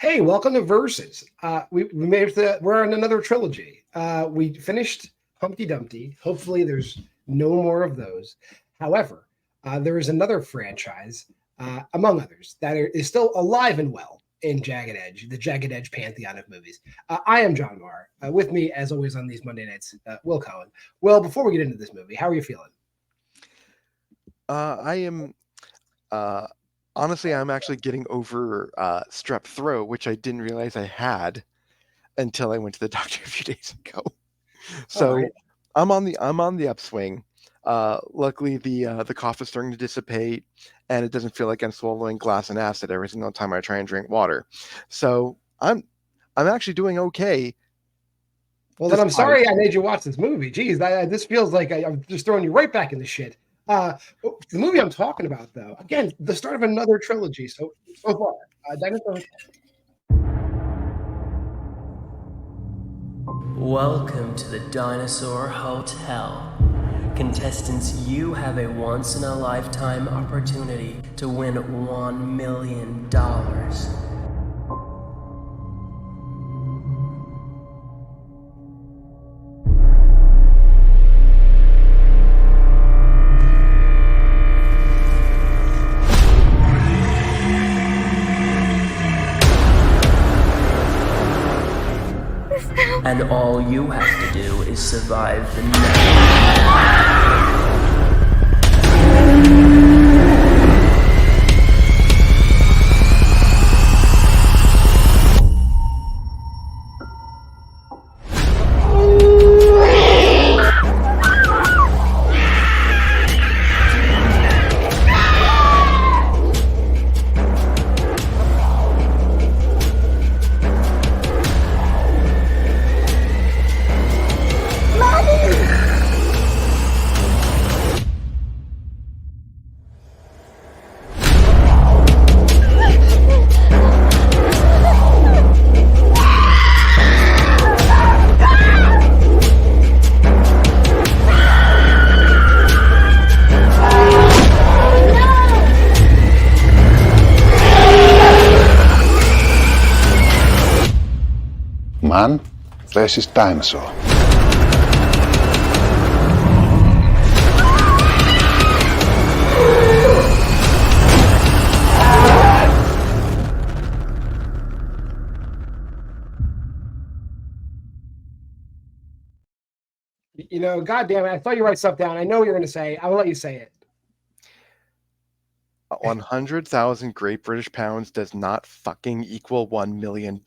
Hey, welcome to Versus. We made it we're on another trilogy. We finished Humpty Dumpty. Hopefully, there's no more of those. However, there is another franchise, among others, is still alive and well in Jagged Edge, the Jagged Edge pantheon of movies. I am John Maher. With me, as always, on these Monday nights, Will Cohen. Well, before we get into this movie, how are you feeling? I am honestly, I'm actually getting over strep throat, which I didn't realize I had until I went to the doctor a few days ago. All right. So I'm on the upswing. Luckily, the cough is starting to dissipate, and it doesn't feel like I'm swallowing glass and acid every single time I try and drink water. So I'm actually doing okay. Well, then I'm Despite sorry I made you watch this movie. Geez, this feels like I'm just throwing you right back in the shit. The movie I'm talking about, though, again, the start of another trilogy. So far, Dinosaur Hotel. Welcome to the Dinosaur Hotel. Contestants, you have a once-in-a-lifetime opportunity to win $1 million. And all you have to do is survive the night. Man versus dinosaur. You know, goddamn it! I thought you write stuff down. I know what you're going to say. I will let you say it. 100,000 Great British Pounds does not fucking equal $1 million.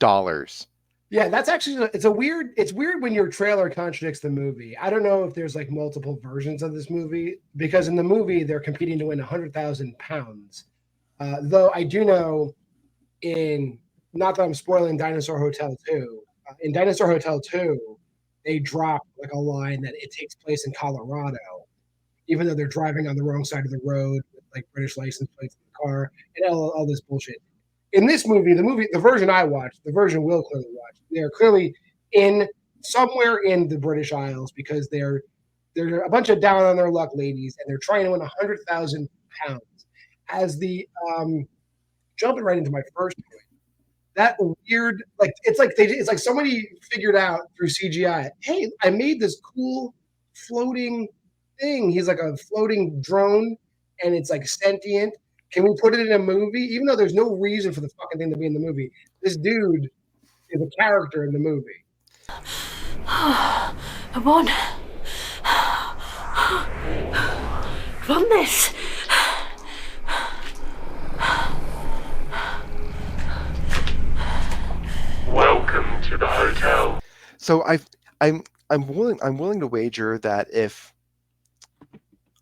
Yeah, that's actually it's weird when your trailer contradicts the movie. I don't know if there's like multiple versions of this movie because in the movie they're competing to win 100,000 pounds. Though I do know in not that I'm spoiling Dinosaur Hotel 2. In Dinosaur Hotel 2, they drop like a line that it takes place in Colorado, even though they're driving on the wrong side of the road with like British license plates in the car and all this bullshit. In this movie, the version I watched, the version Will clearly watched, they're clearly in somewhere in the British Isles because they're a bunch of down on their luck ladies and they're trying to win 100,000 pounds. As the jumping right into my first point, that weird it's like somebody figured out through CGI. Hey, I made this cool floating thing. He's like a floating drone, and it's like sentient. Can we put it in a movie? Even though there's no reason for the fucking thing to be in the movie, this dude is a character in the movie. I won. Run this. Welcome to the hotel. So I'm willing to wager that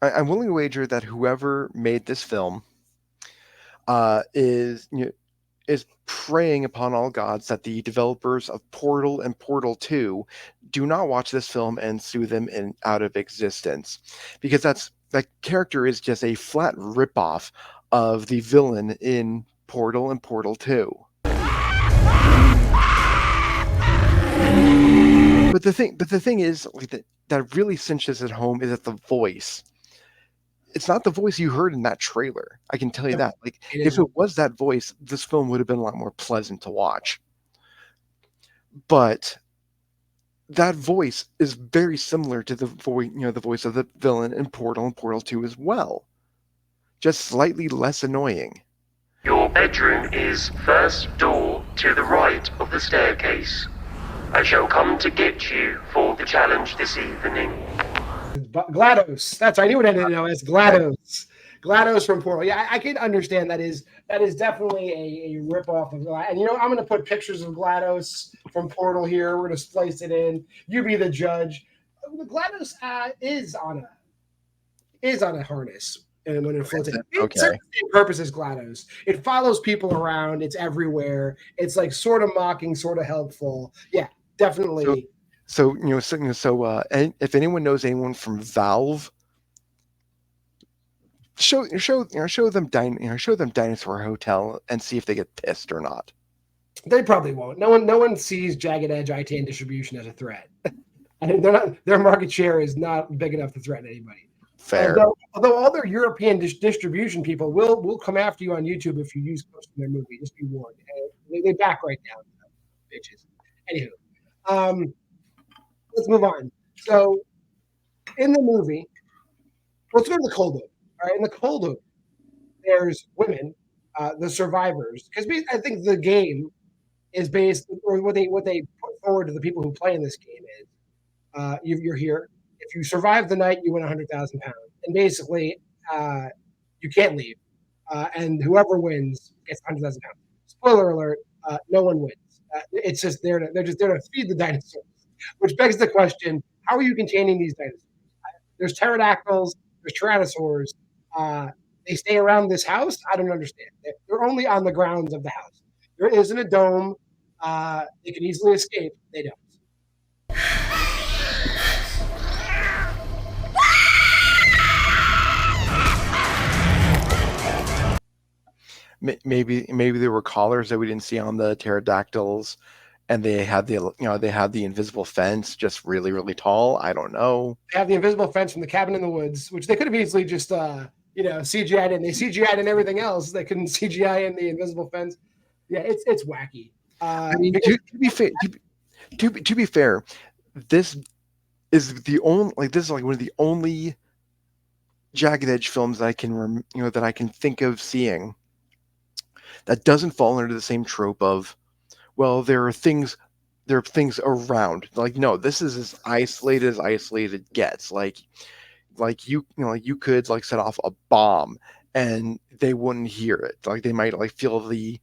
I'm willing to wager that whoever made this film is preying upon all gods that the developers of Portal and Portal 2 do not watch this film and sue them out of existence, because that character is just a flat ripoff of the villain in Portal and Portal 2. But the thing is, like, that really cinches it home is that the voice it's not the voice you heard in that trailer. I can tell you No, that. Like, it if is. it was that voice, this film would have been a lot more pleasant to watch. But that voice is very similar to the voice, the voice of the villain in Portal and Portal 2 as well. Just slightly less annoying. Your bedroom is first door to the right of the staircase. I shall come to get you for the challenge this evening. GLaDOS. That's I knew it ended as GLaDOS. GLaDOS from Portal. Yeah, I can understand that is definitely a ripoff of GLaDOS. And I'm going to put pictures of GLaDOS from Portal here. We're going to splice it in. You be the judge. GLaDOS is on a harness, and when it floats in, it serves the same purpose as GLaDOS. It follows people around. It's everywhere. It's like sort of mocking, sort of helpful. Yeah, definitely. So if anyone knows anyone from Valve, show them Dinosaur Hotel and see if they get pissed or not. They probably won't. No one sees Jagged Edge IT and distribution as a threat. I mean, their market share is not big enough to threaten anybody. Fair. Although all their European distribution people will come after you on YouTube if you use close to their movie. Just be warned. They back right down, bitches. Anywho, let's move on. So, in the movie, let's go to the cold open. All right, in the cold open, there's women, the survivors, because I think the game is based, or what they put forward to the people who play in this game is, you're here. If you survive the night, you win 100,000 pounds, and basically, you can't leave, and whoever wins gets 100,000 pounds. Spoiler alert: no one wins. It's just they're just there to feed the dinosaurs, which begs the question: how are you containing these dinosaurs? There's pterodactyls, there's tyrannosaurs. They stay around this house. I don't understand. They're only on the grounds of the house. There isn't a dome. They can easily escape. They don't. Maybe there were collars that we didn't see on the pterodactyls, and they had the invisible fence just really, really tall. I don't know. They have the invisible fence from the cabin in the woods, which they could have easily just CGI'd in. They CGI'd in everything else. They couldn't CGI in the invisible fence. Yeah, it's wacky. I mean, to be fair, this is like one of the only Jagged Edge films that I can that I can think of seeing that doesn't fall under the same trope of, well, there are things around. Like, no, this is as isolated gets. Like you could like set off a bomb and they wouldn't hear it. Like, they might like feel the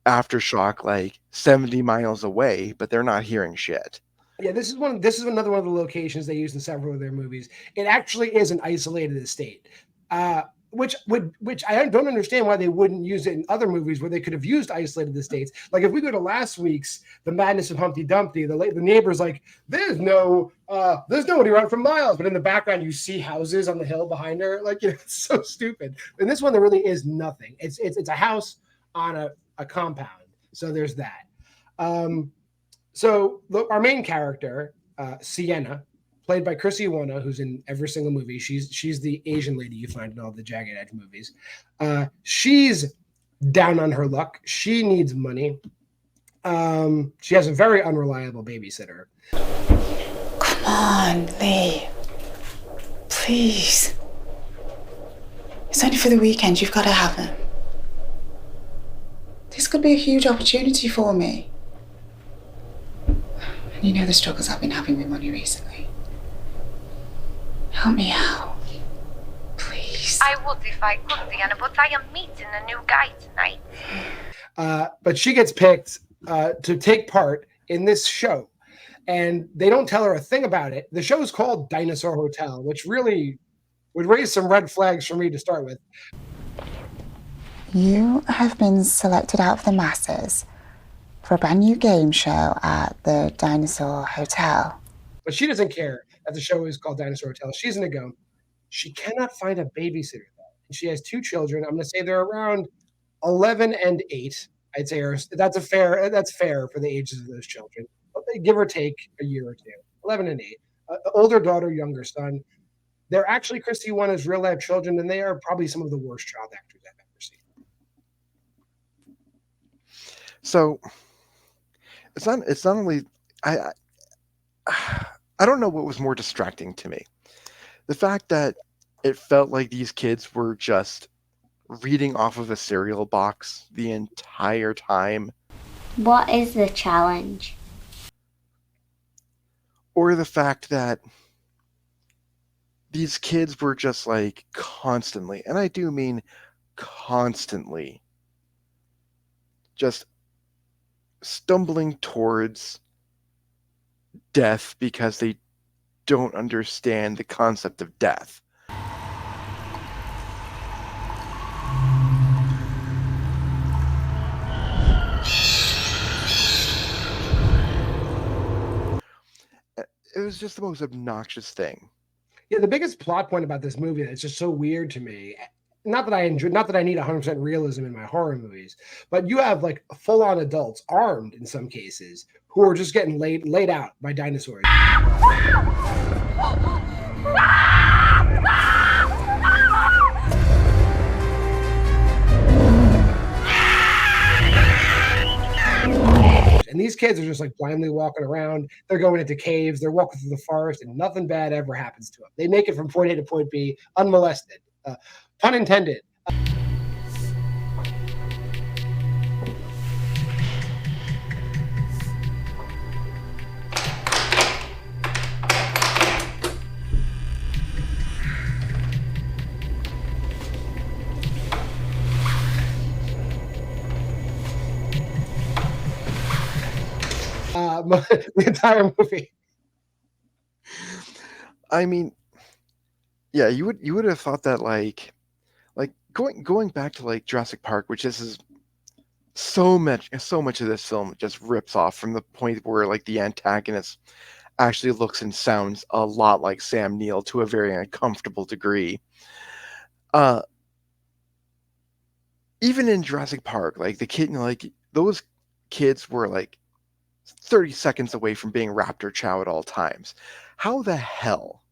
aftershock like 70 miles away, but they're not hearing shit. Yeah, this is another one of the locations they use in several of their movies. It actually is an isolated estate. Which I don't understand why they wouldn't use it in other movies where they could have used isolated estates. Like, if we go to last week's The Madness of Humpty Dumpty, the neighbor's like, there's nobody around for miles, but in the background you see houses on the hill behind her. Like, it's so stupid. In this one, there really is nothing. It's a house on a compound. So there's that. So our main character, Sienna, played by Chrissy Iwona, who's in every single movie. She's the Asian lady you find in all the Jagged Edge movies. She's down on her luck. She needs money. She has a very unreliable babysitter. Come on, Lee. Please. It's only for the weekend. You've got to have him. This could be a huge opportunity for me. And you know the struggles I've been having with money recently. Help me out. Please. I would if I could, Diana, but I am meeting a new guy tonight. But she gets picked to take part in this show. And they don't tell her a thing about it. The show is called Dinosaur Hotel, which really would raise some red flags for me to start with. You have been selected out of the masses for a brand new game show at the Dinosaur Hotel. But she doesn't care that the show is called Dinosaur Hotel. She's going to go. She cannot find a babysitter, though. And she has two children. I'm going to say they're around 11 and 8. I'd say that's fair for the ages of those children. Give or take a year or two. 11 and 8. Older daughter, younger son. They're actually Christy one as real life children, and they are probably some of the worst child actors I've ever seen. So it's not only I I don't know what was more distracting to me. The fact that it felt like these kids were just reading off of a cereal box the entire time, What is the challenge? or the fact that these kids were just like constantly, and I do mean constantly, just stumbling towards death because they don't understand the concept of death. It was just the most obnoxious thing. Yeah, the biggest plot point about this movie that's just so weird to me. Not that I need 100% realism in my horror movies, but you have like full-on adults armed in some cases who are just getting laid out by dinosaurs. And these kids are just like blindly walking around. They're going into caves. They're walking through the forest, and nothing bad ever happens to them. They make it from point A to point B unmolested. Pun intended. The entire movie. I mean, yeah, you would have thought that like going back to like Jurassic Park, which this is so much of this film just rips off from the point where like the antagonist actually looks and sounds a lot like Sam Neill to a very uncomfortable degree. Even in Jurassic Park, like the kid, like those kids were like 30 seconds away from being raptor chow at all times. How the hell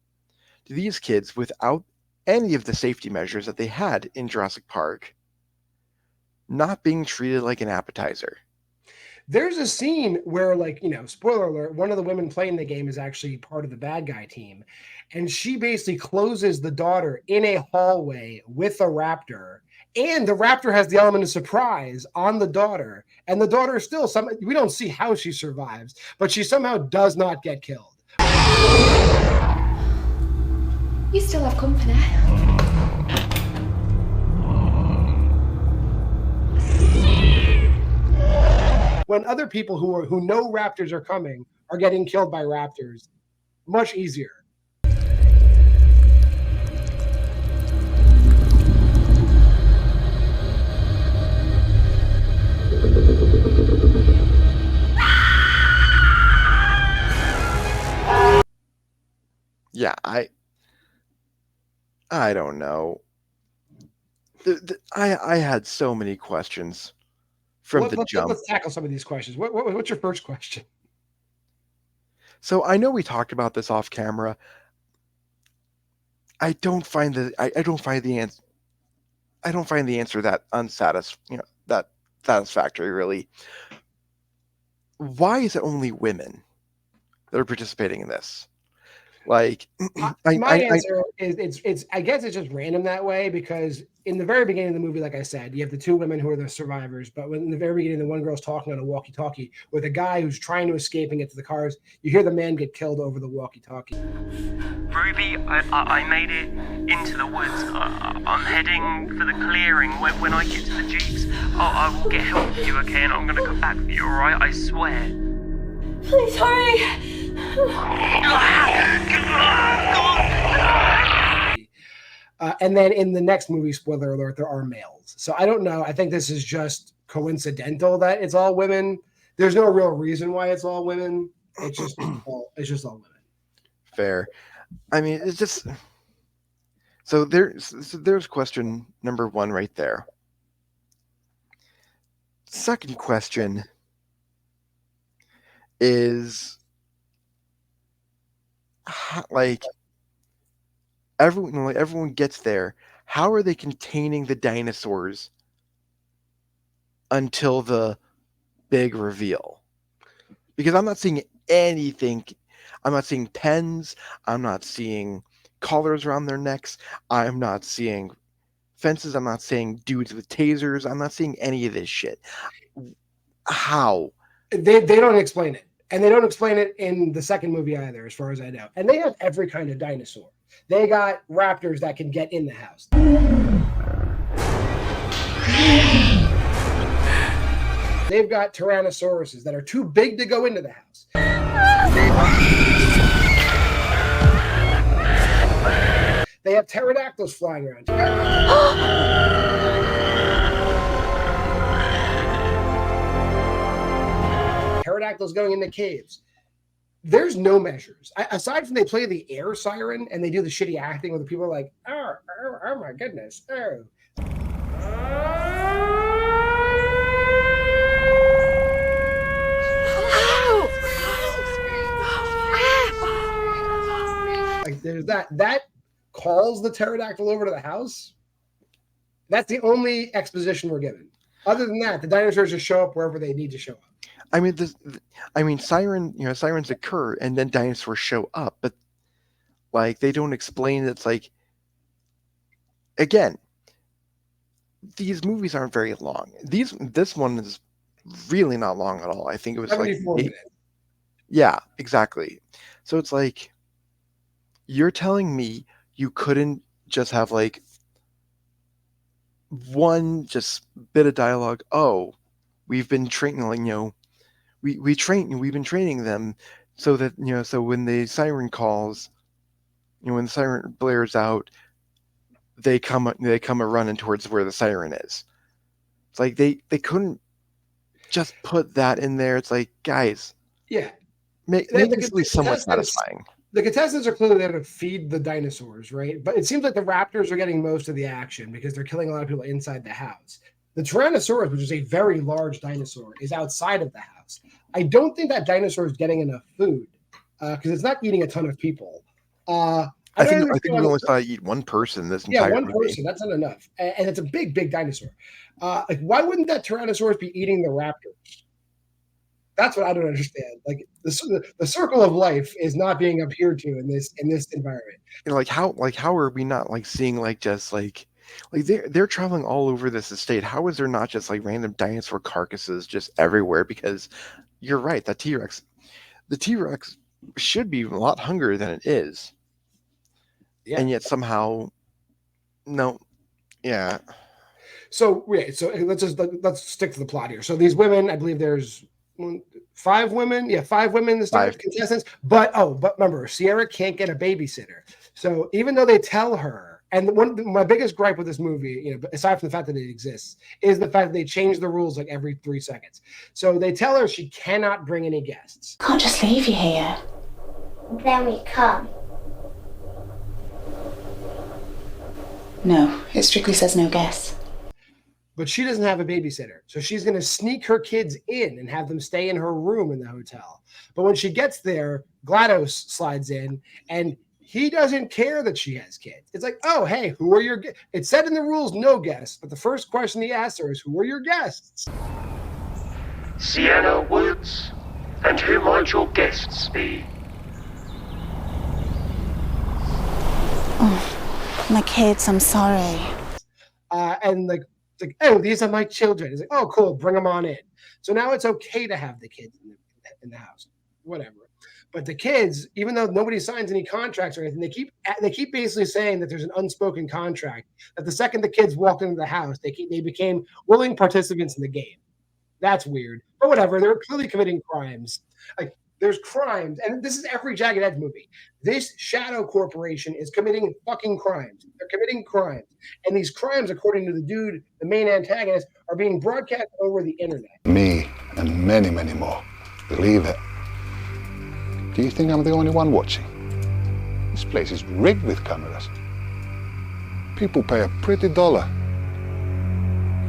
do these kids, without any of the safety measures that they had in Jurassic Park, not being treated like an appetizer? There's a scene where, like, spoiler alert, one of the women playing the game is actually part of the bad guy team. And she basically closes the daughter in a hallway with a raptor. And the raptor has the element of surprise on the daughter. And the daughter is still we don't see how she survives, but she somehow does not get killed. You still have company. When other people who know raptors are coming are getting killed by raptors, much easier. Yeah, I don't know. I had so many questions from the jump. Let's tackle some of these questions. What's your first question? So I know we talked about this off camera. I don't find the answer. I don't find the answer that that satisfactory, really. Why is it only women that are participating in this? Like, my answer is I guess it's just random that way, because in the very beginning of the movie, like I said, you have the two women who are the survivors, but when in the very beginning, the one girl's talking on a walkie-talkie with a guy who's trying to escape and get to the cars. You hear the man get killed over the walkie-talkie. Ruby, I made it into the woods. I'm heading for the clearing. When I get to the jeeps, I will get help for you, okay? And I'm gonna come back for you, alright? I swear. Please hurry. And then in the next movie, spoiler alert, there are males. So I don't know. I think this is just coincidental that it's all women. There's no real reason why it's all women. It's just all women. Fair. I mean, it's just so there's question number one right there. Second question is like, everyone gets there. How are they containing the dinosaurs until the big reveal? Because I'm not seeing anything. I'm not seeing pens. I'm not seeing collars around their necks. I'm not seeing fences. I'm not seeing dudes with tasers. I'm not seeing any of this shit. How? They don't explain it. And they don't explain it in the second movie either, as far as I know. And they have every kind of dinosaur. They got raptors that can get in the house. They've got tyrannosauruses that are too big to go into the house. They have pterodactyls flying around. Pterodactyls going into caves. There's no measures. Aside from they play the air siren and they do the shitty acting where the people are like, oh my goodness, oh. Like there's that calls the pterodactyl over to the house. That's the only exposition we're given. Other than that, the dinosaurs just show up wherever they need to show up. Sirens occur and then dinosaurs show up, but like they don't explain. It's like, again, these movies aren't very long. This one is really not long at all. I think it was 74 like minutes. Yeah, exactly. So it's like, you're telling me you couldn't just have like one just bit of dialogue. Oh, we've been training, we've been training them so that, so when the siren calls, when the siren blares out, they come a running towards where the siren is. It's like they couldn't just put that in there. It's like, guys, yeah, make this at least somewhat satisfying. The contestants are clearly there to feed the dinosaurs, right? But it seems like the raptors are getting most of the action because they're killing a lot of people inside the house. The Tyrannosaurus, which is a very large dinosaur, is outside of the house. I don't think that dinosaur is getting enough food because it's not eating a ton of people. I think we only saw it eat one person this entire movie. Person. That's not enough. And it's a big, big dinosaur. Like, why wouldn't that Tyrannosaurus be eating the raptors? That's what I don't understand. Like the circle of life is not being adhered to in this environment. How are we not like seeing just they're traveling all over this estate? How is there not just like random dinosaur carcasses just everywhere? Because you're right, the T-Rex should be a lot hungrier than it is. Yeah. And yet somehow, no, yeah. So let's stick to the plot here. So these women, I believe there's 5 women. Yeah, 5 women. The contestants. But remember, Sierra can't get a babysitter. So even though they tell her, and my biggest gripe with this movie, aside from the fact that it exists, is the fact that they change the rules like every 3 seconds. So they tell her she cannot bring any guests. Can't just leave you here. Then we come. No, it strictly says no guests. But she doesn't have a babysitter. So she's going to sneak her kids in and have them stay in her room in the hotel. But when she gets there, GLaDOS slides in and he doesn't care that she has kids. It's like, oh, hey, who are your guests? It said in the rules, no guests. But the first question he asks her is, who are your guests? Sienna Woods. And who might your guests be? Oh, my kids, I'm sorry. And it's like, oh, these are my children. It's like, oh, cool, bring them on in. So now it's okay to have the kids in the house, whatever. But the kids, even though nobody signs any contracts or anything, they keep basically saying that there's an unspoken contract that the second the kids walked into the house, they became willing participants in the game. That's weird, but whatever. They're clearly committing crimes. Like there's crimes, and this is every Jagged Edge movie. This shadow corporation is committing fucking crimes. They're committing crimes, and these crimes, according to the main antagonist, are being broadcast over the internet. Me and many, many more believe it. Do you think I'm the only one watching? This place is rigged with cameras. People pay a pretty dollar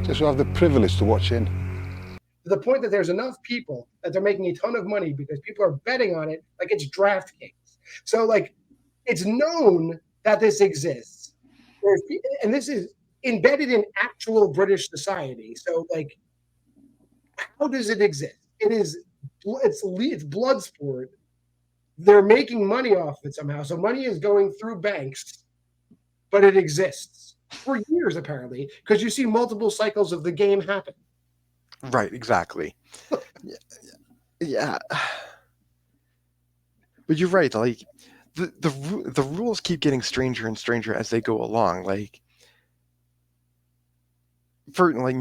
just to have the privilege to watch in. To the point that there's enough people that they're making a ton of money because people are betting on it like it's DraftKings. So like it's known that this exists. And this is embedded in actual British society. So, like, how does it exist? It's blood sport. They're making money off it somehow. So money is going through banks, but it exists for years apparently, because you see multiple cycles of the game happen. Right, exactly. Yeah. But you're right, like the rules keep getting stranger and stranger as they go along. Like, for like,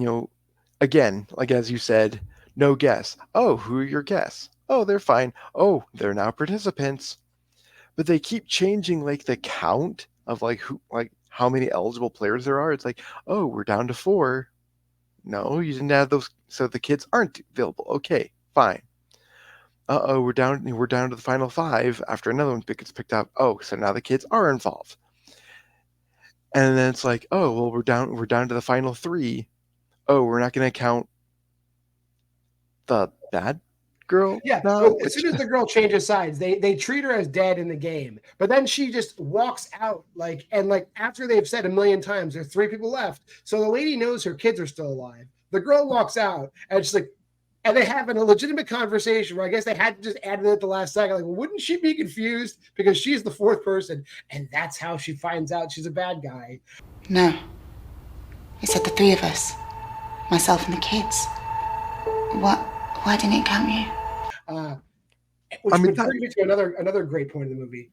again, like as you said, no guess. Oh, who are your guests? Oh, they're fine. Oh, they're now participants. But they keep changing like the count of like how many eligible players there are. It's like, oh, we're down to 4. No, you didn't have those, so the kids aren't available. Okay, fine. We're down to the final 5 after another one gets picked up. Oh, so now the kids are involved. And then it's like, oh, well, we're down to the final 3. Oh, we're not going to count the bad girl. Yeah. No, So as soon as the girl changes sides, they treat her as dead in the game. But then she just walks out, and after they've said a million times, there's 3 people left. So the lady knows her kids are still alive. The girl walks out, and she's like, and they have a legitimate conversation where I guess they had to just add it at the last second. Like, well, wouldn't she be confused because she's the 4th person, and that's how she finds out she's a bad guy? No. It said the 3 of us. Myself and the kids. Why didn't it count you? Which would bring me to another great point in the movie.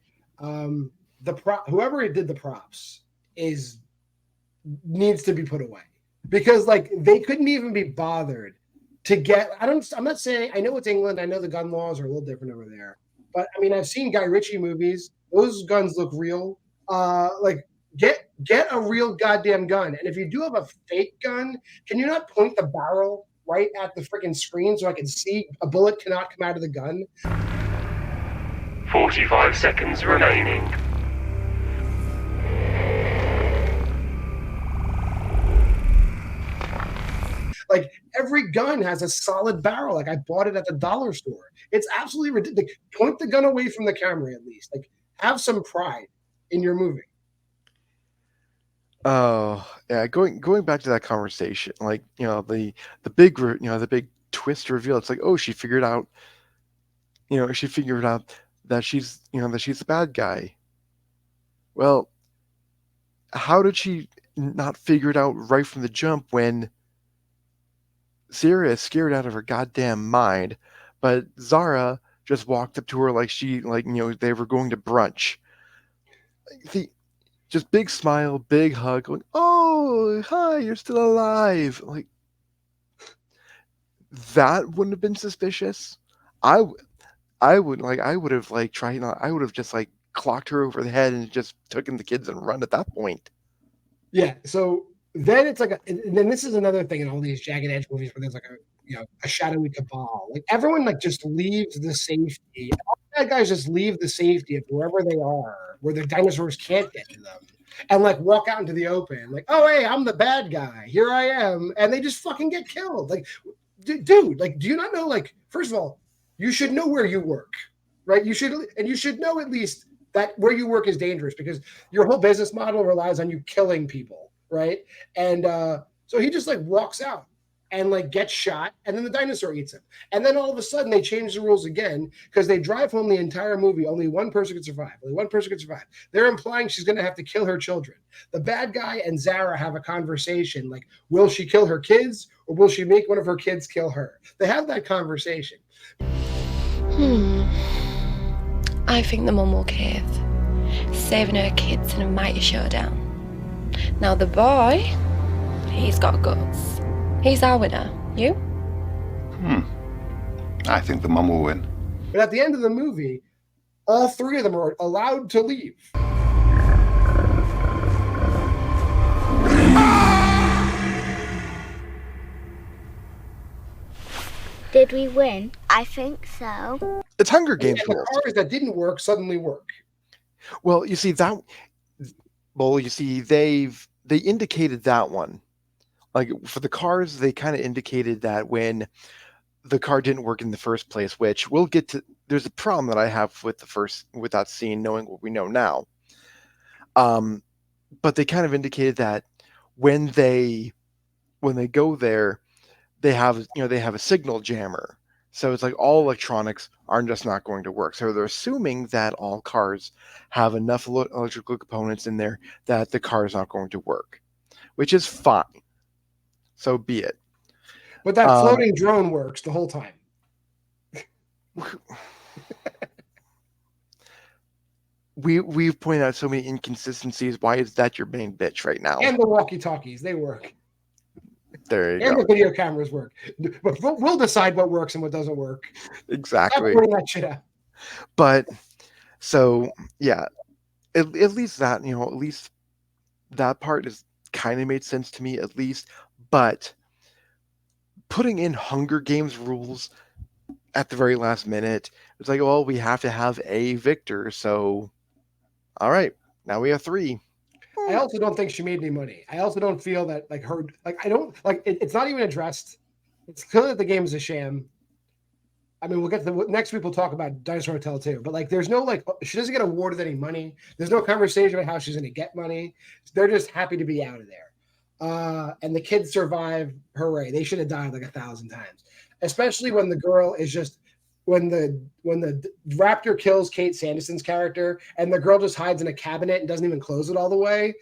Whoever did the props needs to be put away, because they couldn't even be bothered to get. I'm not saying, I know it's England. I know the gun laws are a little different over there, but I mean, I've seen Guy Ritchie movies. Those guns look real. Get a real goddamn gun. And if you do have a fake gun, can you not point the barrel right at the freaking screen so I can see a bullet cannot come out of the gun? 45 seconds remaining. Like, every gun has a solid barrel. Like, I bought it at the dollar store. It's absolutely ridiculous. Point the gun away from the camera at least. Like, have some pride in your movie. Oh, yeah, going back to that conversation, like, the big twist reveal. It's like, oh, she figured out that she's the bad guy. Well, how did she not figure it out right from the jump when Sarah is scared out of her goddamn mind, but Zara just walked up to her like they were going to brunch. Just big smile, big hug, going, "Oh, hi, you're still alive." Like, that wouldn't have been suspicious. I would have just clocked her over the head and just taken the kids and run at that point. Yeah. So then it's and then this is another thing in all these Jagged Edge movies where there's a shadowy cabal. Like, everyone just leaves the safety. All the bad guys just leave the safety of wherever they are, where the dinosaurs can't get to them, and walk out into the open. Like, oh, hey, I'm the bad guy. Here I am, and they just fucking get killed. Like, dude, do you not know? Like, first of all, you should know where you work, right? You should know at least that where you work is dangerous, because your whole business model relies on you killing people, right? And so he just walks out and gets shot, and then the dinosaur eats him. And then all of a sudden they change the rules again, because they drive home the entire movie. Only one person could survive. Only one person could survive. They're implying she's going to have to kill her children. The bad guy and Zara have a conversation like, will she kill her kids, or will she make one of her kids kill her? They have that conversation. I think the mum will cave, saving her kids in a mighty showdown. Now the boy, he's got guts. He's our winner. You? I think the mum will win. But at the end of the movie, all 3 of them are allowed to leave. Did we win? I think so. It's Hunger Games And the cars that didn't work suddenly work. Well, you see they indicated that one. Like, for the cars, they kind of indicated that when the car didn't work in the first place, which we'll get to. There's a problem that I have with that scene, knowing what we know now. But they kind of indicated that when they go there, they have a signal jammer. So it's like all electronics are just not going to work. So they're assuming that all cars have enough electrical components in there that the car is not going to work, which is fine. So be it. But that floating drone works the whole time. We've pointed out so many inconsistencies. Why is that your main bitch right now? And the walkie-talkies, they work. There you and go. the video cameras work. But we'll decide what works and what doesn't work. Exactly. Stop pointing that shit out. But so yeah, at least that at least that part is kind of made sense to me at least. But putting in Hunger Games rules at the very last minute, it's like, well, we have to have a victor. So, all right, now we have 3. I also don't think she made any money. I also don't feel that I don't like it's not even addressed. It's clear that the game is a sham. I mean, we'll get to next week. We'll talk about Dinosaur Hotel too. But there's no she doesn't get awarded any money. There's no conversation about how she's going to get money. They're just happy to be out of there. And the kids survive. Hooray! They should have died 1,000 times. Especially when the girl is just when the raptor kills Kate Sanderson's character and the girl just hides in a cabinet and doesn't even close it all the way.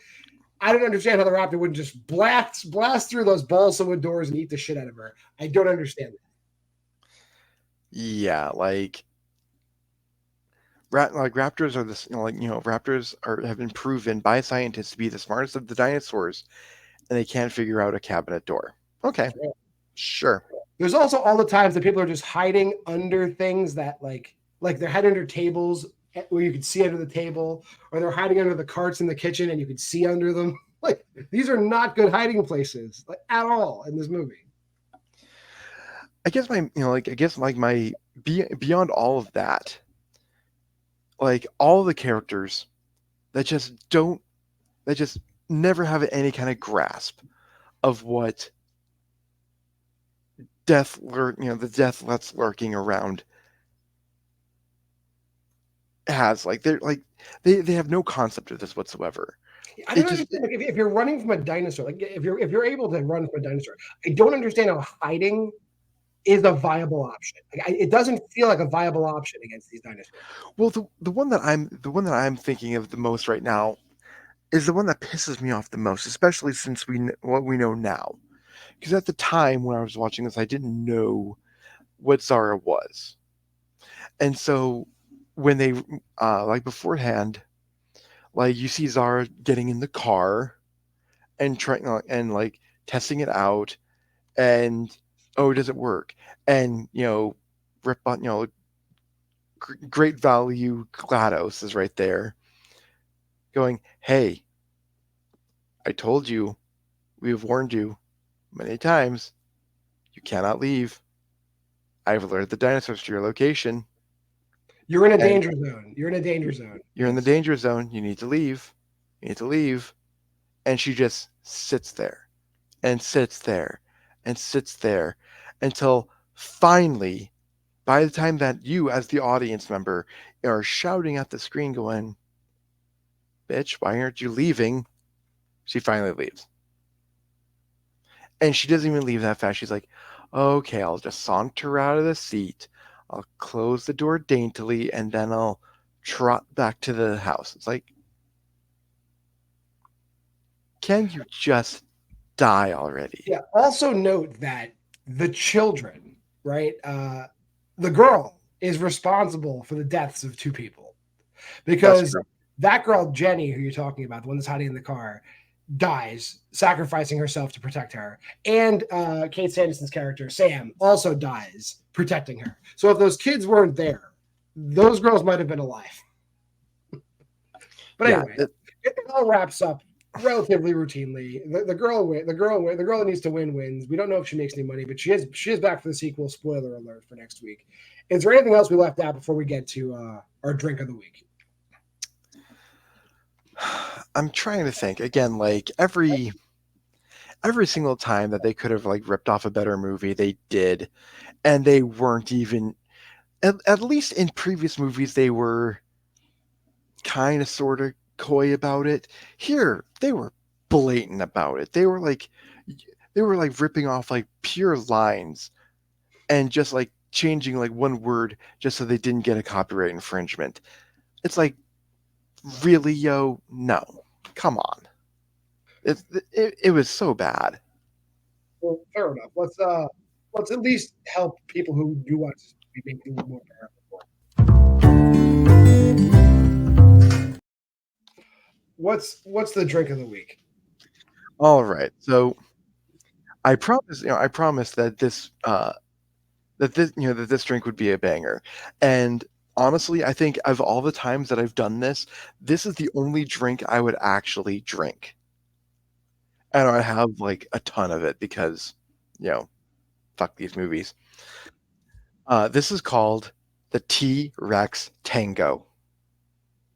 I don't understand how the raptor wouldn't just blast through those balsa wood doors and eat the shit out of her. I don't understand that. Yeah, raptors are this, raptors have been proven by scientists to be the smartest of the dinosaurs, and they can't figure out a cabinet door. Okay, sure. There's also all the times that people are just hiding under things that like they're hiding under tables where you can see under the table, or they're hiding under the carts in the kitchen and you can see under them. These are not good hiding places at all in this movie. I guess my beyond all of that, all the characters that just never have any kind of grasp of what the death that's lurking around has. They have no concept of this whatsoever. I don't understand. If you're running from a dinosaur, if you're able to run from a dinosaur, I don't understand how hiding is a viable option. It doesn't feel like a viable option against these dinosaurs. Well, the one that I'm thinking of the most right now is the one that pisses me off the most, especially since what we know now. Because at the time when I was watching this, I didn't know what Zara was, and so when they beforehand, you see Zara getting in the car and trying and testing it out, and does it work? And rip on great value GLaDOS is right there, going, "Hey, I told you, we have warned you many times, you cannot leave. I've alerted the dinosaurs to your location. You're in a danger zone. You're in a danger zone. You're in the danger zone. You need to leave. You need to leave." And she just sits there and sits there and sits there until finally, by the time that you, as the audience member, are shouting at the screen going, "Bitch, why aren't you leaving?" she finally leaves. And she doesn't even leave that fast. She's like, "Okay, I'll just saunter out of the seat. I'll close the door daintily, and then I'll trot back to the house." It's like, can you just die already? Yeah. Also note that the children, right? The girl is responsible for the deaths of 2 people, because that girl, Jenny, who you're talking about, the one that's hiding in the car, dies, sacrificing herself to protect her. And Kate Sanderson's character, Sam, also dies protecting her. So if those kids weren't there, those girls might have been alive. But anyway, it all wraps up relatively routinely. The girl that needs to wins. We don't know if she makes any money, but she is back for the sequel. Spoiler alert for next week. Is there anything else we left out before we get to our drink of the week? I'm trying to think again. Every single time that they could have ripped off a better movie, they did, and they weren't even. At least in previous movies, they were kind of sort of coy about it. Here, they were blatant about it. They were like ripping off like pure lines and just like changing like one word just so they didn't get a copyright infringement. It's like, really, yo? No, come on. It was so bad. Well, fair enough. Let's at least help people who do watch this movie make it a little more bearable. What's the drink of the week? All right, so I promise that this drink would be a banger, and honestly, I think of all the times that I've done this, this is the only drink I would actually drink. And I have like a ton of it because, fuck these movies. This is called the T-Rex Tango.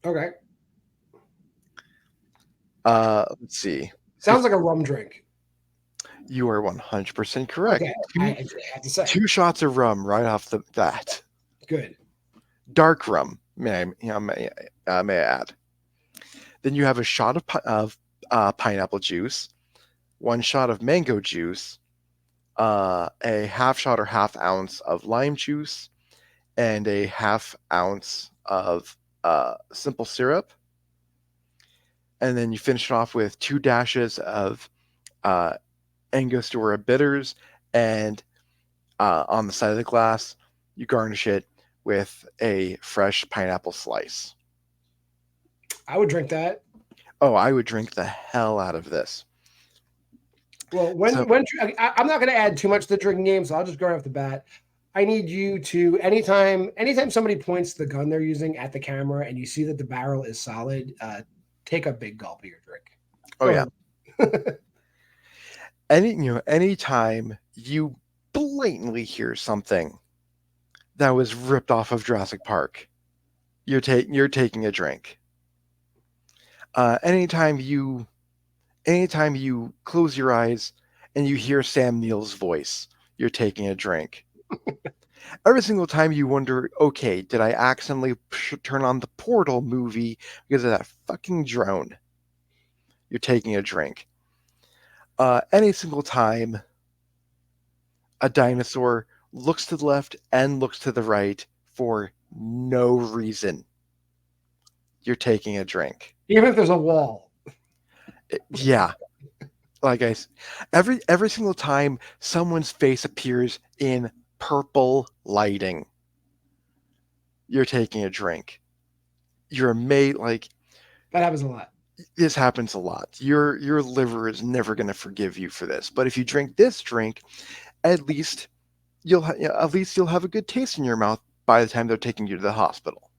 Okay. Let's see. Sounds like a rum drink. You are 100% correct. Okay, I have to say. 2 shots of rum right off the bat. Good. Dark rum, may I add. Then you have a shot of pineapple juice, 1 shot of mango juice, a half shot or half ounce of lime juice, and a half ounce of simple syrup. And then you finish it off with 2 dashes of Angostura bitters, and on the side of the glass, you garnish it with a fresh pineapple slice. I would drink that. Oh, I would drink the hell out of this. Well, I'm not going to add too much to the drinking game, so I'll just go right off the bat. I need you to anytime somebody points the gun they're using at the camera and you see that the barrel is solid, take a big gulp of your drink. Oh yeah. Anytime you blatantly hear something that was ripped off of Jurassic Park, you're taking a drink. Anytime you close your eyes and you hear Sam Neill's voice, you're taking a drink. Every single time you wonder, okay, did I accidentally turn on the Portal movie because of that fucking drone? You're taking a drink. Any single time a dinosaur looks to the left and looks to the right for no reason, you're taking a drink. Even if there's a wall. Yeah. Like every single time someone's face appears in purple lighting, you're taking a drink. You're made like that happens a lot. This happens a lot. Your liver is never going to forgive you for this. But if you drink this drink, at least you'll have a good taste in your mouth by the time they're taking you to the hospital.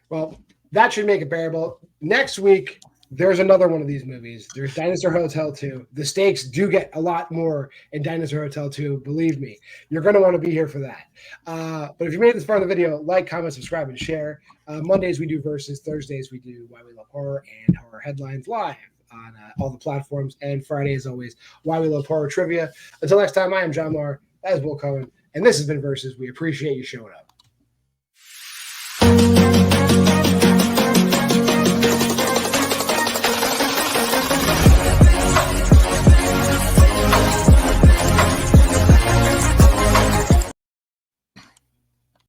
Well, that should make it bearable. Next week, there's another one of these movies. There's Dinosaur Hotel 2. The stakes do get a lot more in Dinosaur Hotel 2. Believe me, you're going to want to be here for that. But if you made it this far in the video, like, comment, subscribe, and share. Mondays we do Versus. Thursdays we do Why We Love Horror and Horror Headlines live on all the platforms. And Friday, as always, Why We Love Horror Trivia. Until next time, I am JWMaher. That is Will Cohen. And this has been Versus. We appreciate you showing up.